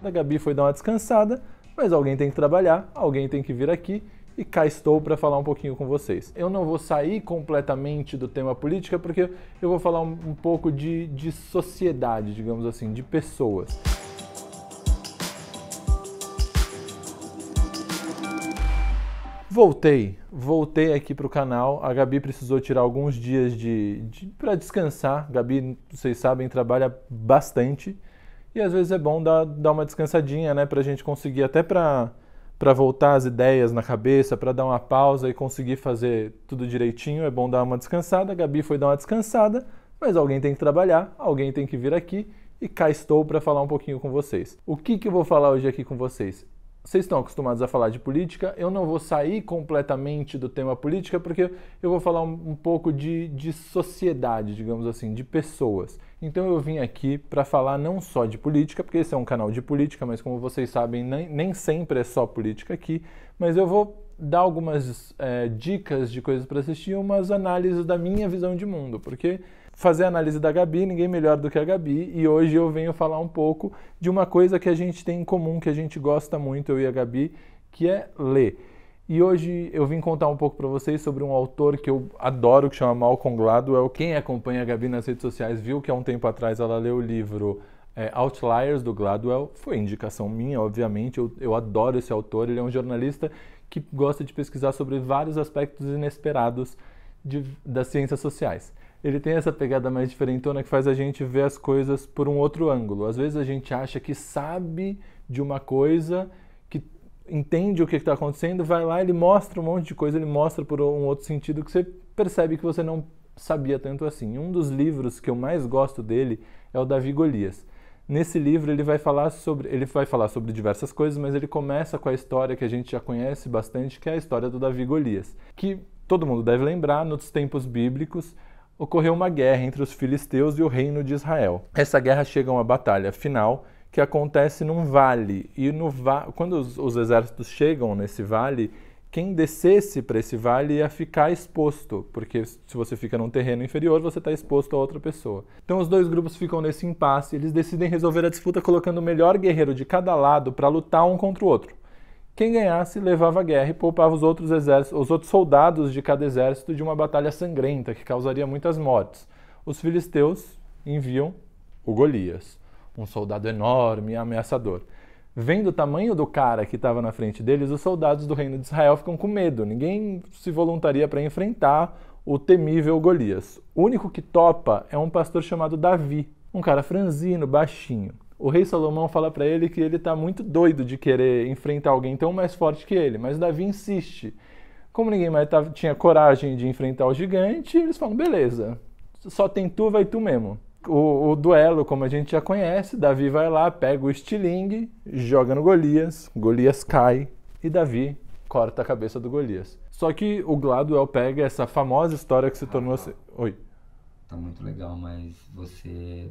A Gabi foi dar uma descansada, mas alguém tem que trabalhar, alguém tem que vir aqui e cá estou para falar um pouquinho com vocês. Eu não vou sair completamente do tema política porque eu vou falar um pouco de sociedade, digamos assim, de pessoas. Voltei aqui para o canal. A Gabi precisou tirar alguns dias para descansar. A Gabi, vocês sabem, trabalha bastante e às vezes é bom dar uma descansadinha, né, para a gente conseguir até para voltar as ideias na cabeça, para dar uma pausa e conseguir fazer tudo direitinho. É bom dar uma descansada. A Gabi foi dar uma descansada, mas alguém tem que trabalhar, alguém tem que vir aqui e cá estou para falar um pouquinho com vocês. O que eu vou falar hoje aqui com vocês? Vocês estão acostumados a falar de política, eu não vou sair completamente do tema política porque eu vou falar um pouco de sociedade, digamos assim, de pessoas. Então eu vim aqui para falar não só de política, porque esse é um canal de política, mas como vocês sabem, nem sempre é só política aqui, mas eu vou dar algumas dicas de coisas para assistir, umas análises da minha visão de mundo, porque fazer a análise da Gabi, ninguém melhor do que a Gabi, e hoje eu venho falar um pouco de uma coisa que a gente tem em comum, que a gente gosta muito, eu e a Gabi, que é ler. E hoje eu vim contar um pouco para vocês sobre um autor que eu adoro, que chama Malcolm Gladwell. Quem acompanha a Gabi nas redes sociais viu que há um tempo atrás ela leu o livro Outliers, do Gladwell. Foi indicação minha, obviamente, eu adoro esse autor, ele é um jornalista que gosta de pesquisar sobre vários aspectos inesperados das ciências sociais. Ele tem essa pegada mais diferentona que faz a gente ver as coisas por um outro ângulo. Às vezes a gente acha que sabe de uma coisa, que entende o que está acontecendo, vai lá, ele mostra um monte de coisa, ele mostra por um outro sentido que você percebe que você não sabia tanto assim. Um dos livros que eu mais gosto dele é o Davi e Golias. Nesse livro ele vai falar sobre diversas coisas, mas ele começa com a história que a gente já conhece bastante, que é a história do Davi e Golias, que todo mundo deve lembrar, nos tempos bíblicos, ocorreu uma guerra entre os filisteus e o reino de Israel. Essa guerra chega a uma batalha final que acontece num vale. E quando os exércitos chegam nesse vale, quem descesse para esse vale ia ficar exposto, porque se você fica num terreno inferior, você está exposto a outra pessoa. Então os dois grupos ficam nesse impasse, eles decidem resolver a disputa colocando o melhor guerreiro de cada lado para lutar um contra o outro. Quem ganhasse levava a guerra e poupava os outros soldados de cada exército de uma batalha sangrenta que causaria muitas mortes. Os filisteus enviam o Golias, um soldado enorme e ameaçador. Vendo o tamanho do cara que estava na frente deles, os soldados do reino de Israel ficam com medo. Ninguém se voluntaria para enfrentar o temível Golias. O único que topa é um pastor chamado Davi, um cara franzino, baixinho. O rei Salomão fala para ele que ele está muito doido de querer enfrentar alguém tão mais forte que ele, mas Davi insiste. Como ninguém mais tinha coragem de enfrentar o gigante, eles falam, beleza, só tem tu, vai tu mesmo. O duelo, como a gente já conhece, Davi vai lá, pega o estilingue, joga no Golias, Golias cai e Davi corta a cabeça do Golias. Só que o Gladwell pega essa famosa história que se tornou... Oi. Tá muito legal, mas você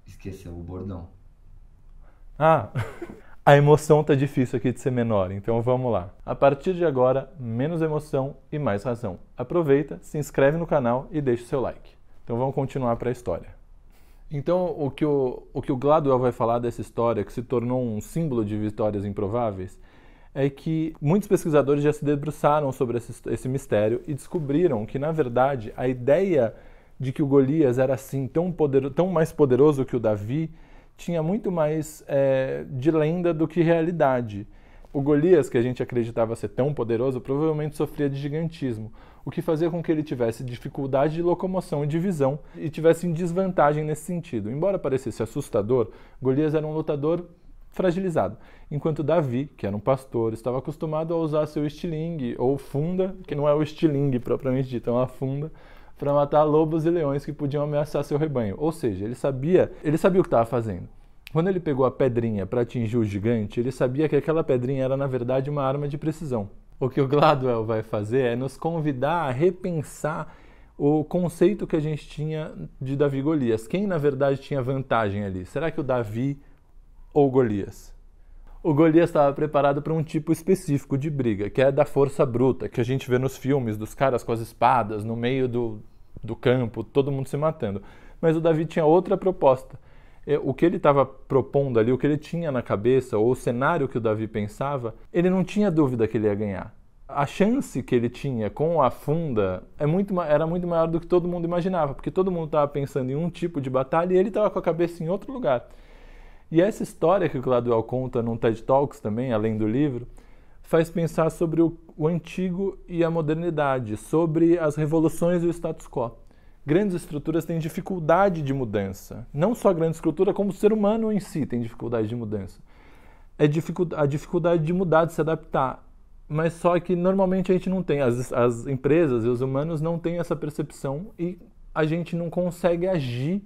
esqueceu o bordão. Ah, a emoção tá difícil aqui de ser menor, então vamos lá. A partir de agora, menos emoção e mais razão. Aproveita, se inscreve no canal e deixa o seu like. Então vamos continuar para a história. Então o que o Gladwell vai falar dessa história, que se tornou um símbolo de vitórias improváveis, é que muitos pesquisadores já se debruçaram sobre esse mistério e descobriram que, na verdade, a ideia de que o Golias era assim tão mais poderoso que o Davi tinha muito mais de lenda do que realidade. O Golias, que a gente acreditava ser tão poderoso, provavelmente sofria de gigantismo, o que fazia com que ele tivesse dificuldade de locomoção e de visão e tivesse em desvantagem nesse sentido. Embora parecesse assustador, Golias era um lutador fragilizado, enquanto Davi, que era um pastor, estava acostumado a usar seu estilingue ou funda, que não é o estilingue propriamente dito, é uma funda, para matar lobos e leões que podiam ameaçar seu rebanho. Ou seja, ele sabia o que estava fazendo. Quando ele pegou a pedrinha para atingir o gigante, ele sabia que aquela pedrinha era, na verdade, uma arma de precisão. O que o Gladwell vai fazer é nos convidar a repensar o conceito que a gente tinha de Davi e Golias. Quem, na verdade, tinha vantagem ali? Será que o Davi ou Golias? O Golias estava preparado para um tipo específico de briga, que é da força bruta, que a gente vê nos filmes, dos caras com as espadas, no meio do campo, todo mundo se matando. Mas o Davi tinha outra proposta. O que ele estava propondo ali, o que ele tinha na cabeça, ou o cenário que o Davi pensava, ele não tinha dúvida que ele ia ganhar. A chance que ele tinha com a funda era muito maior do que todo mundo imaginava, porque todo mundo estava pensando em um tipo de batalha e ele estava com a cabeça em outro lugar. E essa história que o Gladwell conta no TED Talks também, além do livro, faz pensar sobre o antigo e a modernidade, sobre as revoluções e o status quo. Grandes estruturas têm dificuldade de mudança. Não só a grande estrutura, como o ser humano em si tem dificuldade de mudança. A dificuldade de mudar, de se adaptar. Mas só que normalmente a gente não tem, as empresas e os humanos não têm essa percepção e a gente não consegue agir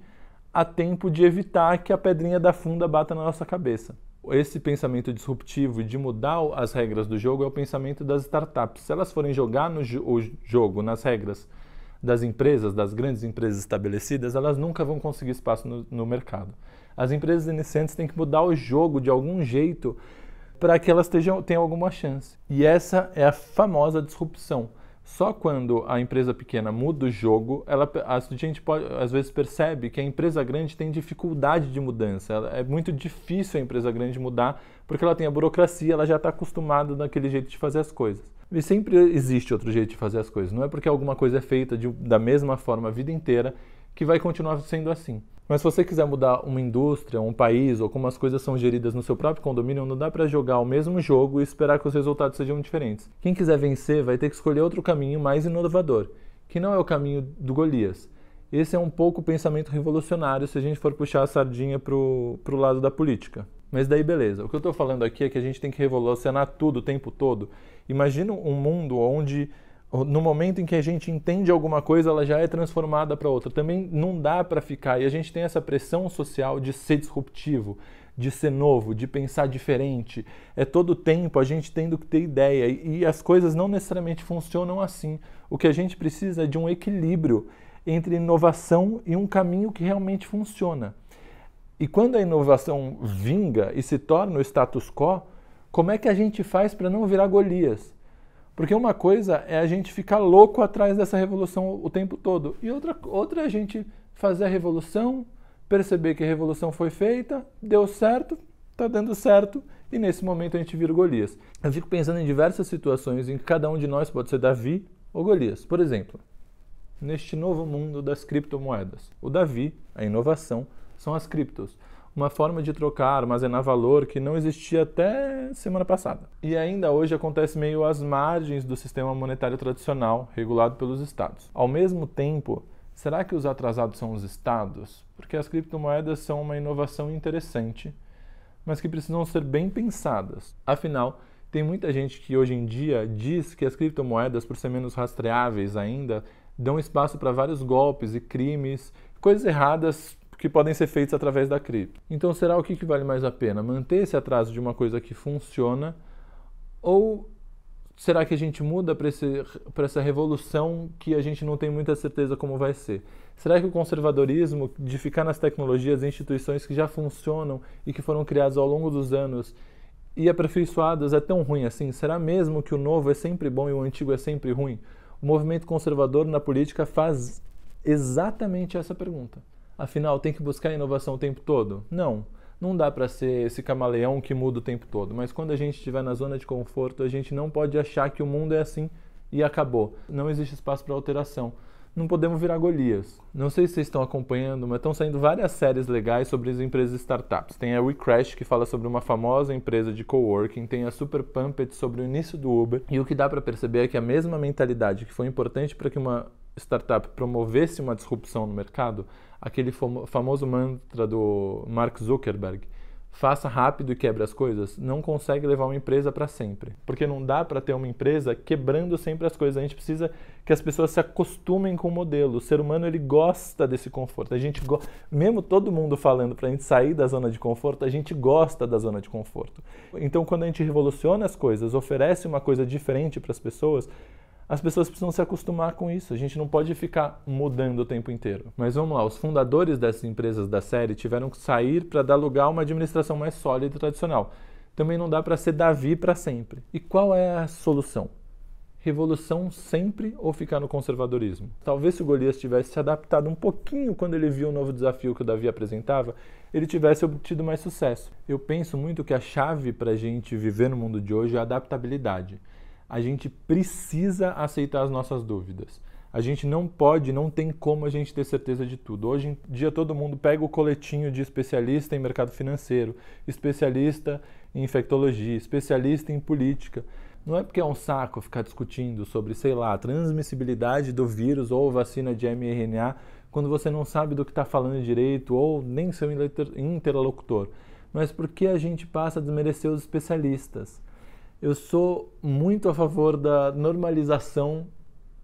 a tempo de evitar que a pedrinha da funda bata na nossa cabeça. Esse pensamento disruptivo de mudar as regras do jogo é o pensamento das startups. Se elas forem jogar o jogo nas regras das empresas, das grandes empresas estabelecidas, elas nunca vão conseguir espaço no mercado. As empresas iniciantes têm que mudar o jogo de algum jeito para que elas tenham alguma chance. E essa é a famosa disrupção. Só quando a empresa pequena muda o jogo, a gente às vezes percebe que a empresa grande tem dificuldade de mudança. É muito difícil a empresa grande mudar, porque ela tem a burocracia, ela já está acostumada naquele jeito de fazer as coisas. E sempre existe outro jeito de fazer as coisas. Não é porque alguma coisa é feita da mesma forma a vida inteira que vai continuar sendo assim. Mas se você quiser mudar uma indústria, um país, ou como as coisas são geridas no seu próprio condomínio, não dá para jogar o mesmo jogo e esperar que os resultados sejam diferentes. Quem quiser vencer vai ter que escolher outro caminho mais inovador, que não é o caminho do Golias. Esse é um pouco o pensamento revolucionário se a gente for puxar a sardinha pro lado da política. Mas daí beleza. O que eu estou falando aqui é que a gente tem que revolucionar tudo o tempo todo. Imagina um mundo onde no momento em que a gente entende alguma coisa, ela já é transformada para outra. Também não dá para ficar. E a gente tem essa pressão social de ser disruptivo, de ser novo, de pensar diferente. É todo o tempo a gente tendo que ter ideia. E as coisas não necessariamente funcionam assim. O que a gente precisa é de um equilíbrio entre inovação e um caminho que realmente funciona. E quando a inovação vinga e se torna o status quo, como é que a gente faz para não virar Golias? Porque uma coisa é a gente ficar louco atrás dessa revolução o tempo todo. E outra é a gente fazer a revolução, perceber que a revolução foi feita, deu certo, está dando certo, e nesse momento a gente vira Golias. Eu fico pensando em diversas situações em que cada um de nós pode ser Davi ou Golias. Por exemplo, neste novo mundo das criptomoedas. O Davi, a inovação, são as criptos. Uma forma de trocar, armazenar valor que não existia até semana passada. E ainda hoje acontece meio às margens do sistema monetário tradicional, regulado pelos estados. Ao mesmo tempo, será que os atrasados são os estados? Porque as criptomoedas são uma inovação interessante, mas que precisam ser bem pensadas. Afinal, tem muita gente que hoje em dia diz que as criptomoedas, por ser menos rastreáveis ainda, dão espaço para vários golpes e crimes, coisas erradas que podem ser feitos através da cripto. Então, será o que vale mais a pena? Manter esse atraso de uma coisa que funciona ou será que a gente muda para essa revolução que a gente não tem muita certeza como vai ser? Será que o conservadorismo de ficar nas tecnologias e instituições que já funcionam e que foram criadas ao longo dos anos e aperfeiçoadas é tão ruim assim? Será mesmo que o novo é sempre bom e o antigo é sempre ruim? O movimento conservador na política faz exatamente essa pergunta. Afinal, tem que buscar inovação o tempo todo? Não dá para ser esse camaleão que muda o tempo todo. Mas quando a gente estiver na zona de conforto, a gente não pode achar que o mundo é assim e acabou. Não existe espaço para alteração. Não podemos virar Golias. Não sei se vocês estão acompanhando, mas estão saindo várias séries legais sobre as empresas startups. Tem a WeCrash, que fala sobre uma famosa empresa de coworking. Tem a Super Pumped sobre o início do Uber. E o que dá para perceber é que a mesma mentalidade que foi importante para que uma startup promovesse uma disrupção no mercado, aquele famoso mantra do Mark Zuckerberg, faça rápido e quebre as coisas, não consegue levar uma empresa para sempre. Porque não dá para ter uma empresa quebrando sempre as coisas. A gente precisa que as pessoas se acostumem com o modelo. O ser humano, ele gosta desse conforto. Mesmo todo mundo falando para a gente sair da zona de conforto, a gente gosta da zona de conforto. Então, quando a gente revoluciona as coisas, oferece uma coisa diferente para as pessoas precisam se acostumar com isso. A gente não pode ficar mudando o tempo inteiro. Mas vamos lá, os fundadores dessas empresas da série tiveram que sair para dar lugar a uma administração mais sólida e tradicional. Também não dá para ser Davi para sempre. E qual é a solução? Revolução sempre ou ficar no conservadorismo? Talvez se o Golias tivesse se adaptado um pouquinho quando ele viu o novo desafio que o Davi apresentava, ele tivesse obtido mais sucesso. Eu penso muito que a chave para a gente viver no mundo de hoje é a adaptabilidade. A gente precisa aceitar as nossas dúvidas. A gente não pode, não tem como a gente ter certeza de tudo. Hoje em dia todo mundo pega o coletinho de especialista em mercado financeiro, especialista em infectologia, especialista em política. Não é porque é um saco ficar discutindo sobre, sei lá, a transmissibilidade do vírus ou vacina de mRNA quando você não sabe do que está falando direito ou nem seu interlocutor, mas porque a gente passa a desmerecer os especialistas. Eu sou muito a favor da normalização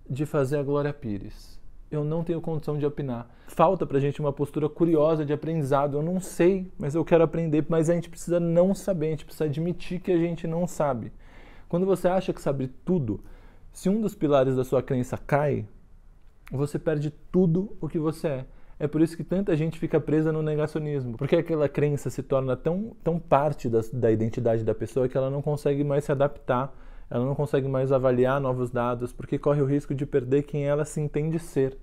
de fazer a Glória Pires. Eu não tenho condição de opinar. Falta pra gente uma postura curiosa de aprendizado. Eu não sei, mas eu quero aprender. Mas a gente precisa não saber, a gente precisa admitir que a gente não sabe. Quando você acha que sabe tudo, se um dos pilares da sua crença cai, você perde tudo o que você é. É por isso que tanta gente fica presa no negacionismo, porque aquela crença se torna tão parte da identidade da pessoa que ela não consegue mais se adaptar, ela não consegue mais avaliar novos dados, porque corre o risco de perder quem ela se entende ser.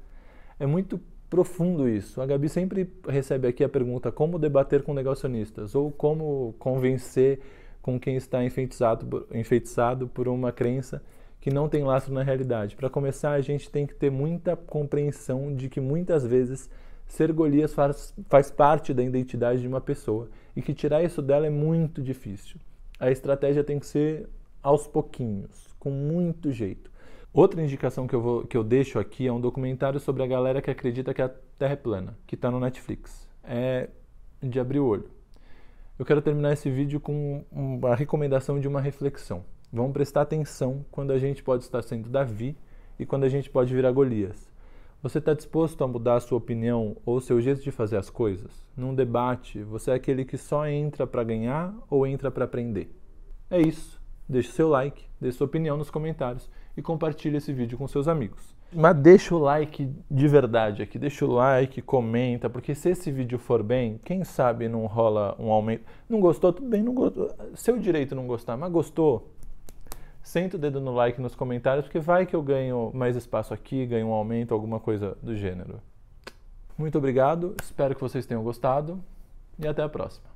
É muito profundo isso. A Gabi sempre recebe aqui a pergunta: como debater com negacionistas? Ou como convencer com quem está enfeitiçado por uma crença que não tem lastro na realidade. Para começar, a gente tem que ter muita compreensão de que muitas vezes ser Golias faz parte da identidade de uma pessoa e que tirar isso dela é muito difícil. A estratégia tem que ser aos pouquinhos, com muito jeito. Outra indicação que eu deixo aqui é um documentário sobre a galera que acredita que a Terra é plana, que está no Netflix. É de abrir o olho. Eu quero terminar esse vídeo com a recomendação de uma reflexão. Vamos prestar atenção quando a gente pode estar sendo Davi e quando a gente pode virar Golias. Você está disposto a mudar a sua opinião ou seu jeito de fazer as coisas? Num debate, você é aquele que só entra para ganhar ou entra para aprender? É isso. Deixe seu like, dê sua opinião nos comentários e compartilhe esse vídeo com seus amigos. Mas deixa o like de verdade aqui, deixa o like, comenta, porque se esse vídeo for bem, quem sabe não rola um aumento. Não gostou? Tudo bem, não gostou. Seu direito não gostar, mas gostou? Senta o dedo no like nos comentários, porque vai que eu ganho mais espaço aqui, ganho um aumento, alguma coisa do gênero. Muito obrigado, espero que vocês tenham gostado e até a próxima.